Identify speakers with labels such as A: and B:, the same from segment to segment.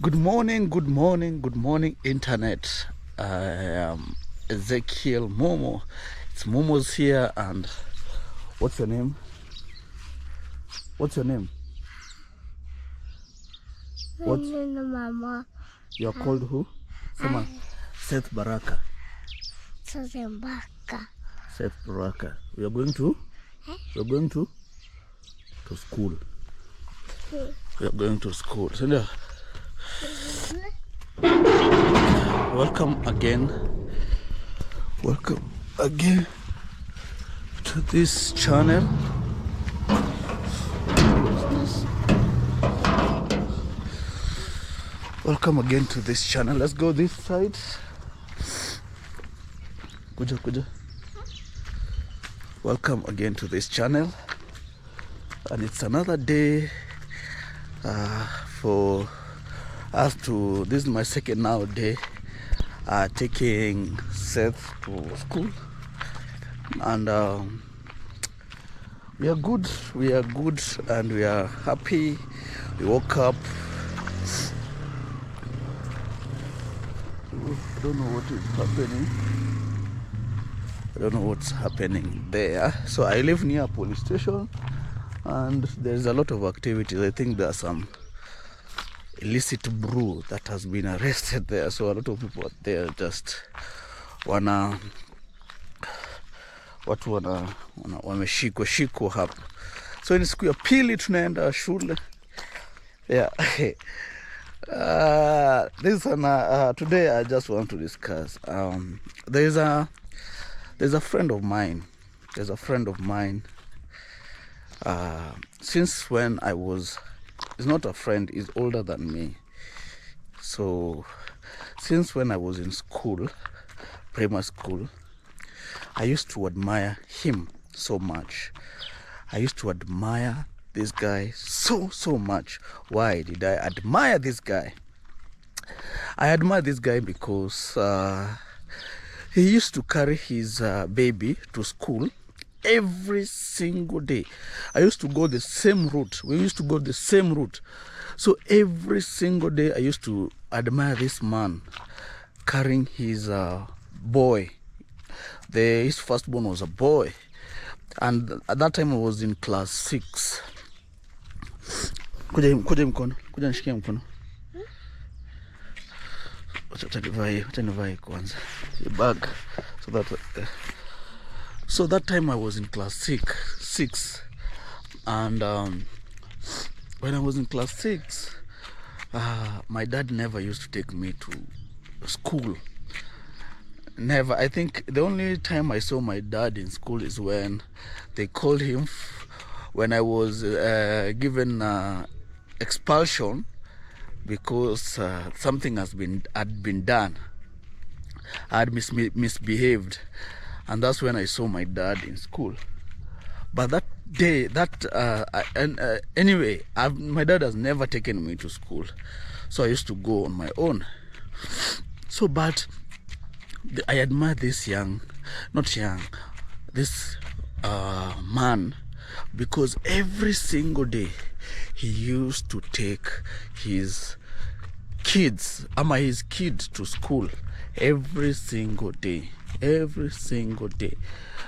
A: Good morning, good morning, good morning, internet. I am Ezekiel Mumo. It's Mumo's here, and what's your name? What's your name? What?
B: Mama.
A: You're called who? Sema. Seth Baraka.
B: Seth Baraka.
A: Seth Baraka. We are going to? We are going to school. We are going to school. So, welcome again to this channel. Welcome again to this channel. Let's go this side. Kuja. Welcome again to this channel, and it's another day for us to. This is my second now day taking Seth to school, and we are good, and we are happy. We woke up. I don't know what is happening. I don't know what's happening there. So I live near a police station, and there's a lot of activities. I think there's some illicit brew that has been arrested there. So a lot of people are there just wameshikwa hapa. So ni siku ya pili tunaenda shule. Yeah. This one, today I just want to discuss. There's a friend of mine. There's a friend of mine. Since when I was, he's not a friend. He's older than me. So since when I was in school, primary school, I used to admire him so much. I used to admire this guy so much. Why did I admire this guy? I admire this guy because he used to carry his baby to school every single day. I used to go the same route. We used to go the same route. So every single day I used to admire this man carrying his boy. His firstborn was a boy. And at that time I was in class 6. Kuja mkono. Kuja nishikie mkono. Wacha nivae kwanza. The bag. So that time I was in class 6. And when I was in class 6, my dad never used to take me to school. Never. I think the only time I saw my dad in school is when they called him when I was given expulsion because something had been done. I had misbehaved, and that's when I saw my dad in school. But that day, anyway, my dad has never taken me to school, so I used to go on my own. So, but I admire this man, because every single day he used to take his kids to school every single day,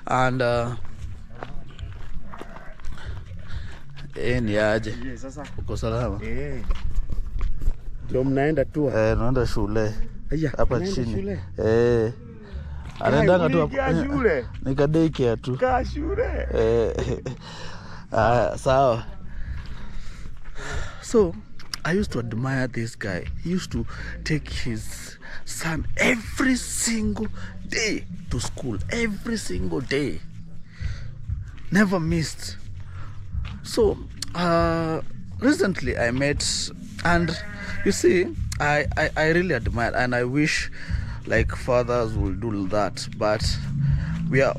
A: and ni aje uko salama?
C: Ndio mnaenda tu?
A: Naenda shule hapa chini. Anaendanga tu
C: shule.
A: Nikadeke tu.
C: Ka shule.
A: Sawa. So I used to admire this guy. He used to take his son every single day to school. Every single day. Never missed. So recently I met, and you see, I really admire, and I wish like fathers will do that. But we are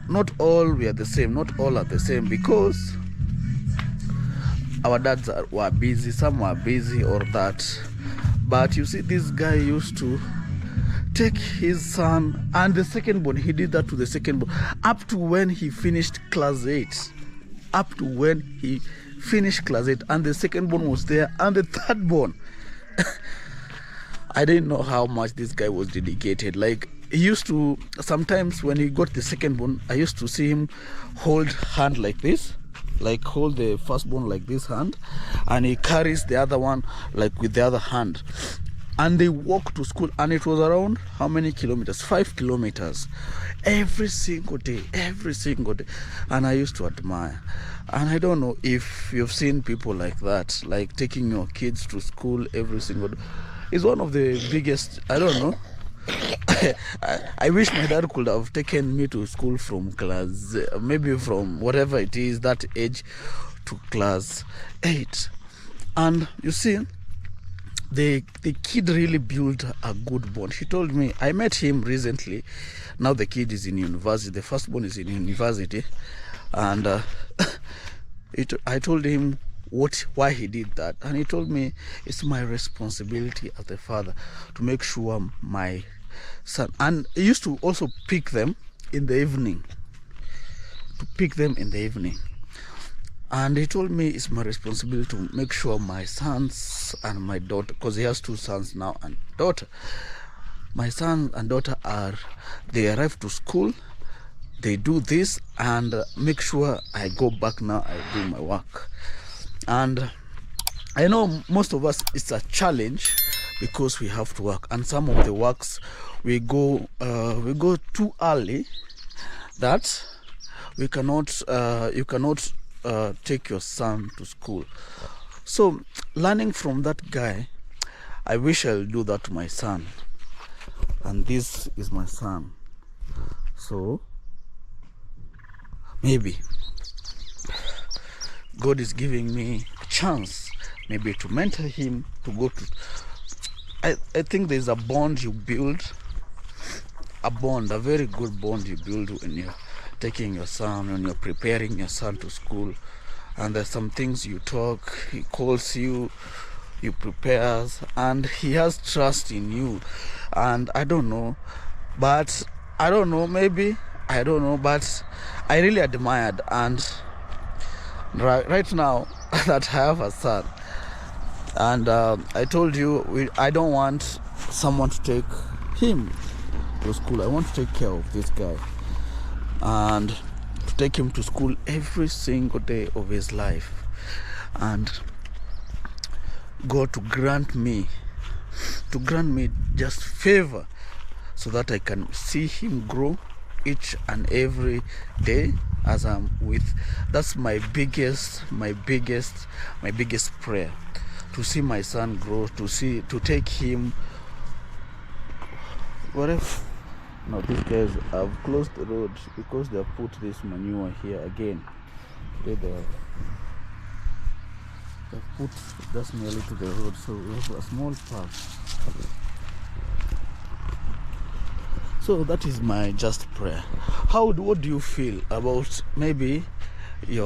A: not all we are the same. Not all are the same, because our dads were busy, some were busy or that. But you see, this guy used to take his son and the second born. He did that to the second born up to when he finished class 8. And the second born was there, and the third born. I didn't know how much this guy was dedicated. Like, he used to, sometimes when he got the second born, I used to see him hold hand like this, like hold the firstborn like this hand, and he carries the other one like with the other hand, and they walk to school. And it was around how many kilometers? 5 kilometers every single day. And I used to admire. And I don't know if you've seen people like that, like taking your kids to school every single day. It's one of the biggest, I don't know. I wish my dad could have taken me to school from class, maybe from whatever it is, that age, to class 8. And you see, the kid really built a good bond. He told me, I met him recently. Now the kid is in university. The firstborn is in university. And I told him why he did that. And he told me, it's my responsibility as a father to make sure my son, and he used to also pick them in the evening, and he told me it's my responsibility to make sure my sons and my daughter, because he has 2 sons now and daughter, my son and daughter they arrive to school, they do this, and make sure I go back now, I do my work. And I know most of us, it's a challenge because we have to work, and some of the works we go too early that you cannot take your son to school. So learning from that guy, I wish I'll do that to my son. And this is my son. So maybe God is giving me a chance, maybe to mentor him, to go to. I think there's a bond you build, a very good bond you build when you're taking your son, when you're preparing your son to school. And there's some things you talk, he calls you, he prepares, and he has trust in you. And I don't know, but I really admired. And right now that I have a son, and I told you, I don't want someone to take him to school. I want to take care of this guy and to take him to school every single day of his life, and God to grant me just favor so that I can see him grow each and every day as I'm with. That's my biggest prayer, to see my son grow, to take him whatever. No, these guys have closed the road because they have put this manure here again. They've put just nearly to the road, so we have a small path. So that is my just prayer. What do you feel about maybe you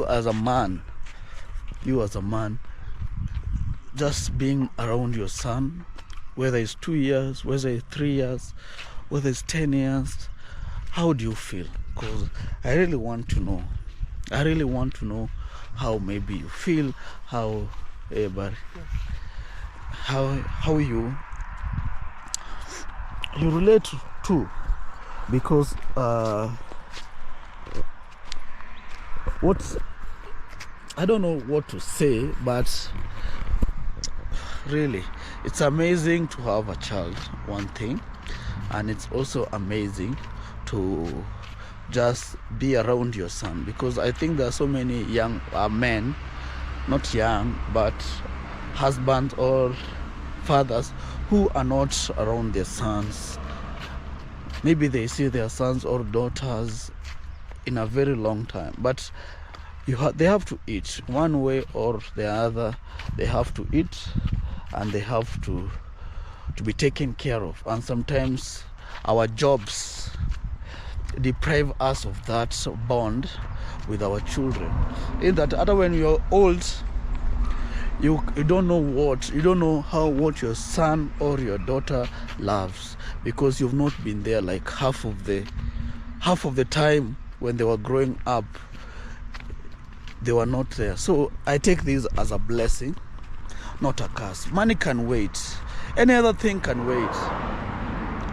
A: as a man, just being around your son, whether it's 2 years, whether it's 3 years, whether it's 10 years? How do you feel? Because I really want to know how maybe you feel, how you relate to, because I don't know what to say, but really it's amazing to have a child, one thing, and it's also amazing to just be around your son, because I think there are so many young men, not young, but husbands or fathers who are not around their sons. Maybe they see their sons or daughters in a very long time, but they have to eat one way or the other. They have to eat, and they have to be taken care of. And sometimes our jobs deprive us of that bond with our children. In that other, when you're old, you don't know what your son or your daughter loves, because you've not been there like half of the time when they were growing up. They were not there. So I take this as a blessing, not a curse. Money can wait. Any other thing can wait.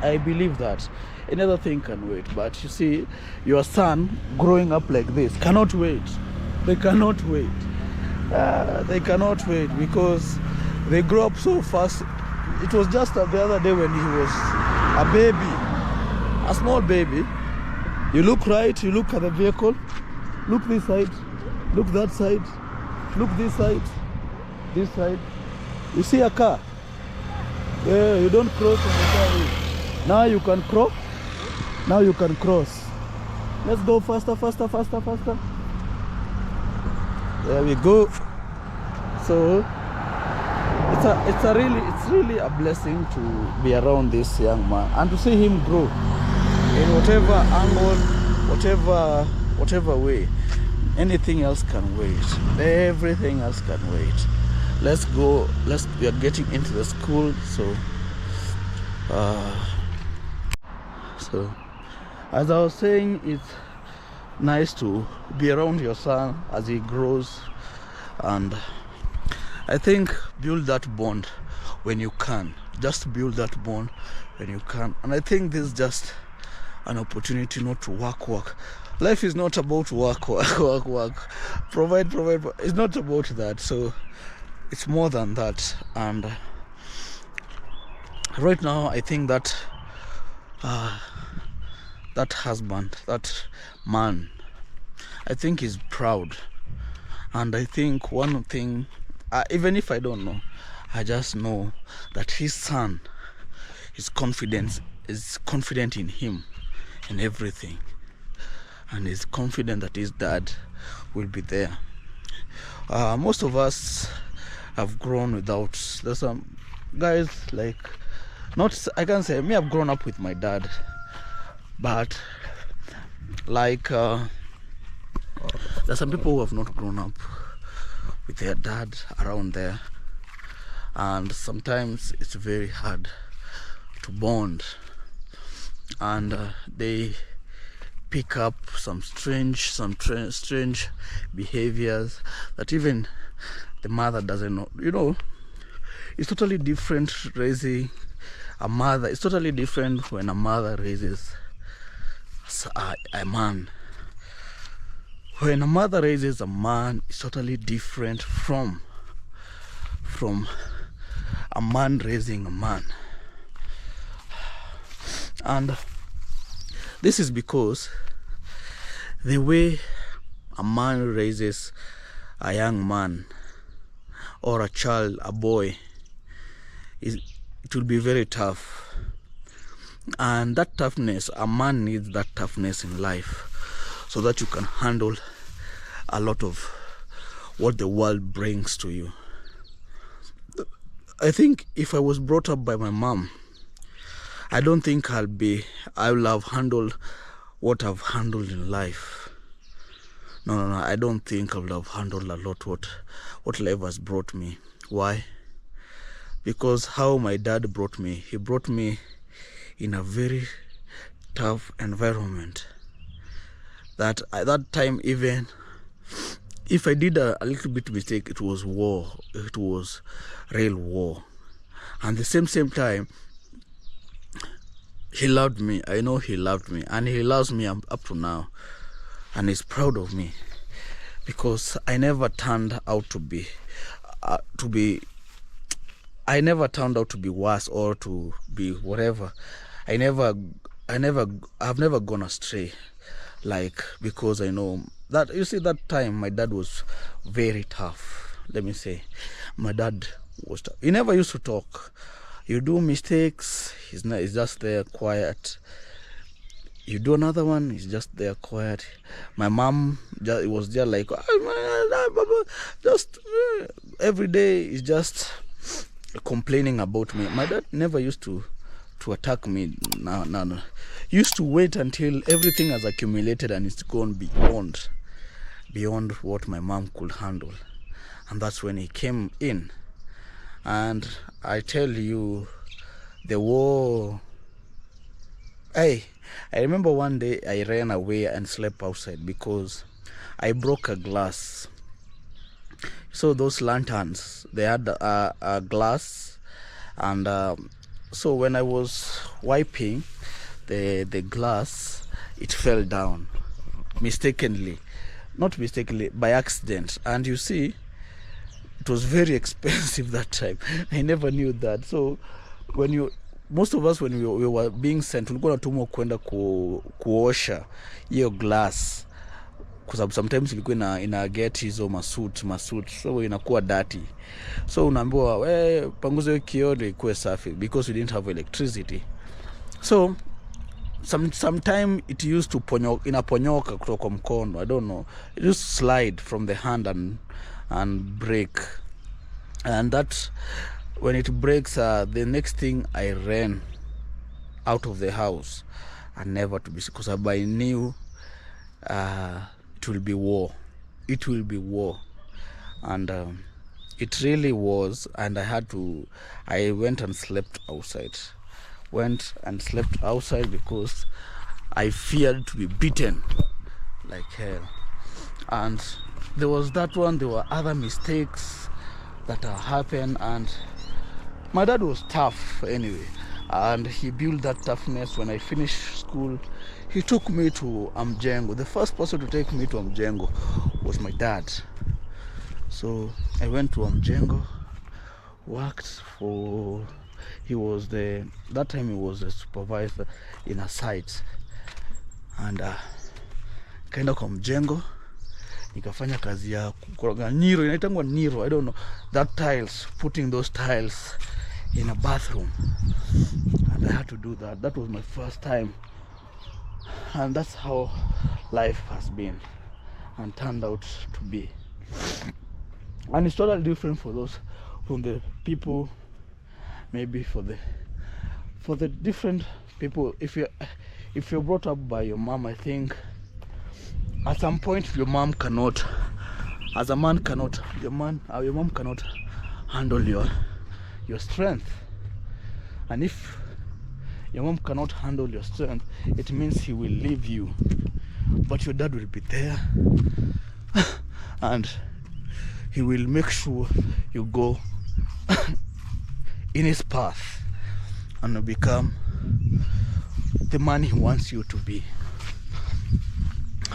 A: I believe that. Any other thing can wait. But you see, your son growing up like this cannot wait. They cannot wait. They cannot wait because they grow up so fast. It was just the other day when he was a baby, a small baby. You look right, you look at the vehicle, look this side, look that side, look this side, this side. You see a car? Yeah, you don't cross on the car. Now you can cross. Now you can cross. Let's go faster, faster, faster, faster. There we go. So it's really a blessing to be around this young man and to see him grow in whatever angle, whatever way. Anything else can wait. Everything else can wait. Let's go. We are getting into the school, so as I was saying, it's nice to be around your son as he grows, and I think build that bond when you can. Just build that bond when you can. And I think this is just an opportunity not to work. Life is not about work. Provide. It's not about that. So it's more than that. And right now, I think that that husband, that man, I think he's proud. And I think one thing, even if I don't know, I just know that his son is confident in him and everything, and is confident that his dad will be there. Most of us have grown without. There's some guys like, not, I can't say me, I've grown up with my dad, but like there's some people who have not grown up with their dad around there, and sometimes it's very hard to bond, and they pick up some strange behaviors that even the mother doesn't know. You know, it's totally different raising a mother. It's totally different when a mother raises a man. When a mother raises a man, it's totally different from a man raising a man. And this is because the way a man raises a young man or a child, a boy, it will be very tough. And that toughness, a man needs that toughness in life so that you can handle a lot of what the world brings to you. I think if I was brought up by my mom, I don't think I will have handled what I've handled in life. No, I don't think I would have handled a lot what life has brought me. Why? Because how my dad brought me, he brought me in a very tough environment. That at that time, even if I did a little bit mistake, it was war. It was real war. And the same time, he loved me. I know he loved me, and he loves me up to now, and he's proud of me because I never turned out to be I never turned out to be worse or to be whatever. I've never gone astray, like, because I know that, you see, that time my dad was very tough. Let me say, my dad was tough. He never used to talk. You do mistakes, he's just there quiet. You do another one, he's just there quiet. My mom, it was just like, just every day is just complaining about me. My dad never used to attack me. No. Used to wait until everything has accumulated and it's gone beyond what my mom could handle, and that's when he came in. And I tell you, the war. I remember one day I ran away and slept outside because I broke a glass. So those lanterns, they had a glass, and so when I was wiping the glass, it fell down mistakenly, not mistakenly, by accident. And you see, it was very expensive that time. I never knew that. So most of us, when we were being sent, tulikuwa natumwa kwenda kuosha hiyo glass, kwa sababu sometimes ilikuwa ina get hizo masuit, so inakuwa dirty. So unaambiwa panguza hiyo kioo ikuwe safi, because we didn't have electricity. So sometime it used to inaponyoka kutoka kwa mkono, I don't know, it used to slide from the hand and break. And that, when it breaks, the next thing, I ran out of the house and never to be, because I knew it will be war. And it really was. And I went and slept outside because I feared to be beaten like hell. And there was that one. There were other mistakes that happened, and my dad was tough anyway, and he built that toughness. When I finished school, he took me to Mjengo. The first person to take me to Mjengo was my dad. So I went to Mjengo, worked for, that time he was the supervisor in a site, and kaenda kwa Mjengo, nikafanya kazi ya kukoroga niro, inaitangwa niro, I don't know, that tiles, putting those tiles in a bathroom. And I had to do that. That was my first time. And that's how life has been and turned out to be. And it's totally different from the people, maybe for the different people. If you're brought up by your mom, I think at some point your mom cannot, as a man cannot, your mom cannot handle your strength. And if your mom cannot handle your strength, it means he will leave you, but your dad will be there and he will make sure you go in his path and become the man he wants you to be.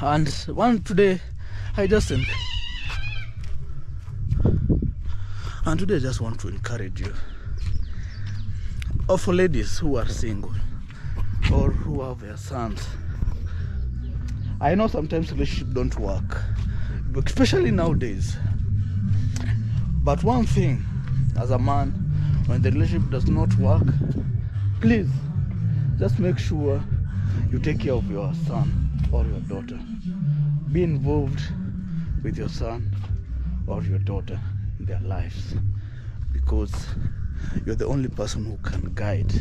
A: And today I just want to encourage you, or for ladies who are single or who have their sons. I know sometimes relationships don't work, especially nowadays. But one thing, as a man, when the relationship does not work, please just make sure you take care of your son or your daughter. Be involved with your son or your daughter in their lives, because you're the only person who can guide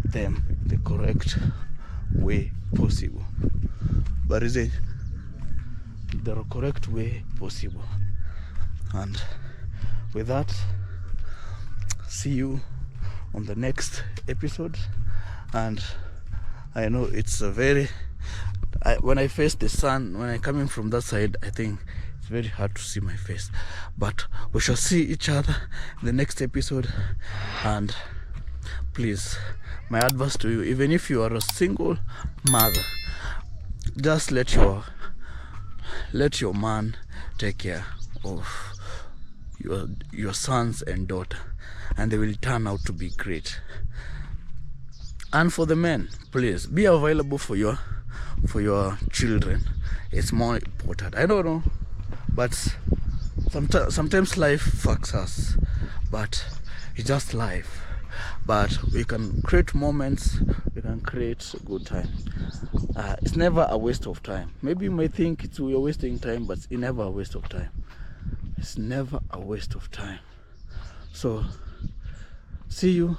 A: them the correct way possible. But is it the correct way possible? And with that, see you on the next episode. And I know it's when I face the sun, when I come in from that side, I think it's very hard to see my face, but we shall see each other in the next episode. And please, my advice to you, even if you are a single mother, just let your man take care of your sons and daughter, and they will turn out to be great. And for the men, please be available for your children. It's more important. I don't know, but sometimes life fucks us, but it's just life. But we can create moments, we can create a good time. It's never a waste of time. Maybe you may think we're wasting time, but it's never a waste of time. It's never a waste of time. So see you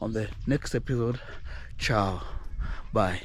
A: on the next episode. Ciao. Bye.